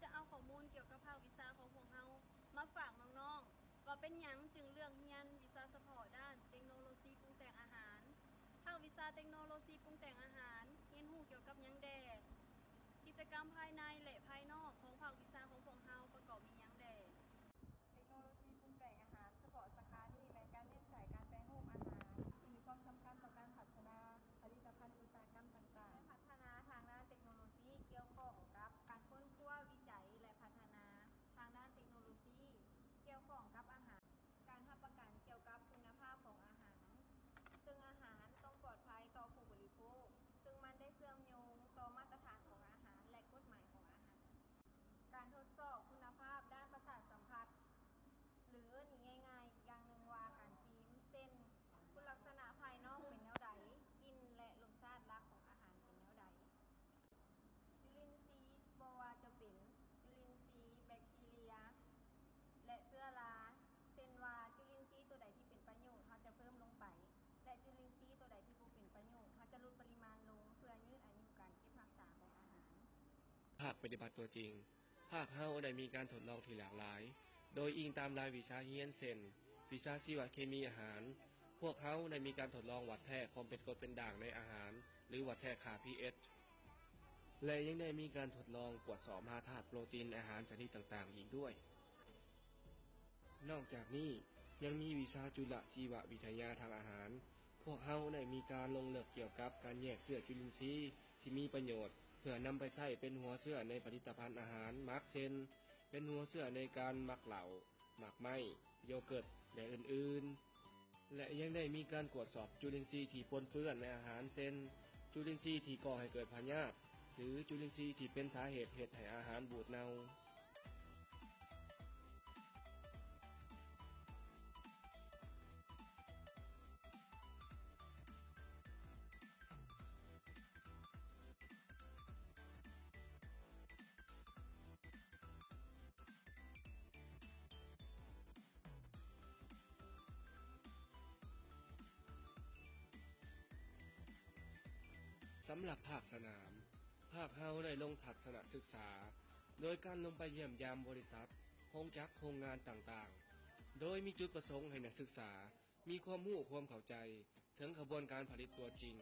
จะเอาข้อมูลเกี่ยวกับภาควิชาของพวกเรามาฝากน้องๆว่าเป็นหยังจึงเลือกเรียนวิชาเฉพาะด้านเทคโนโลยีปรุงแต่งอาหารภาควิชาเทคโนโลยีปรุงแต่งอาหารเรียนรู้เกี่ยวกับหยังแดกิจกรรมภายในและภายนอกของภาควิชาของพวกเราประกอบมีหยังแดเทคโนโลยีปรุงแต่งอาหารเฉพาะสาขานี้ในการเรียนสายการแปรรูปอาหารที่มีความสำคัญต่อการพัฒนาผลิตภัณฑ์อุตสาหกรรมต่างๆพัฒนาทางด้านเทคโนโลยีเกี่ยวข้องกับการค้นคว้าวิจัยและพัฒนาทางด้านเทคโนโลยีเกี่ยวข้องกับอาหารการรับประกันเกี่ยวกับคุณภาพของอาหารซึ่งอาหารต้องปลอดภัยต่อผู้บริโภคซึ่งมันได้เชื่อมโยงต่อมาตรฐานของอาหารและกฎหมายของอาหารการทดสอบคุณภาพด้านประสาทสัมผัสหรือนี่ง่ายๆอีกอย่างหนึ่งว่าการซีมเส้นคุณลักษณะภายนอกเป็นแนวใดกลิ่นและรสชาติลักษณ์ของอาหารเป็นแนวใดจุลินทรีย์บ่ว่าจะเป็นจุลินทรีย์แบคทีเรียและเชื้อราเช่นว่าจุลินทรีย์ตัวใดที่เป็นประโยชน์เราจะเพิ่มลงไปและจุลินทรีย์ตัวใดที่บ่เป็นประโยชน์เราจะลดปริมาณลงเพื่อยืดอายุการเก็บรักษาของอาหารภาคปฏิบัติตัวจริงภาคเฮาได้มีการทดลองที่หลากหลายโดยอิงตามรายวิชาเรียนเช่นวิชาชีวเคมีอาหารพวกเขาได้มีการทดลองวัดแท้ความเป็นกรดเป็นด่างในอาหารหรือวัดแท้ค่า pH และยังได้มีการทดลองตรวจสอบหาธาตุโปรตีนอาหารชนิดต่างๆอีกด้วยนอกจากนี้ยังมีวิชาจุลชีววิทยาทางอาหารพวกเขาได้มีการลงลึกเกี่ยวกับการแยกเชื้อจุลินทรีย์ที่มีประโยชน์เพื่อนำไปใช้เป็นหัวเชื้อในผลิตภัณฑ์อาหารมักเช่นเป็นหัวเชื้อในการหมักเหลาหมักไหมโยเกิร์ตและอื่นๆและยังได้มีการตรวจสอบจุลินทรีย์ที่ปนเปื้อนในอาหารเช่นจุลินทรีย์ที่ก่อให้เกิดพยาธิหรือจุลินทรีย์ที่เป็นสาเหตุให้อาหารบูดเน่าสำหรับภาคสนามภาคเฮาได้ลงทัศนศึกษาโดยการลงไปเยี่ยมยามบริษัทโรงจักรโรงงานต่างๆโดยมีจุดประสงค์ให้นักศึกษามีความรู้ความเข้าใจถึงกระบวนการผลิตตัวจริง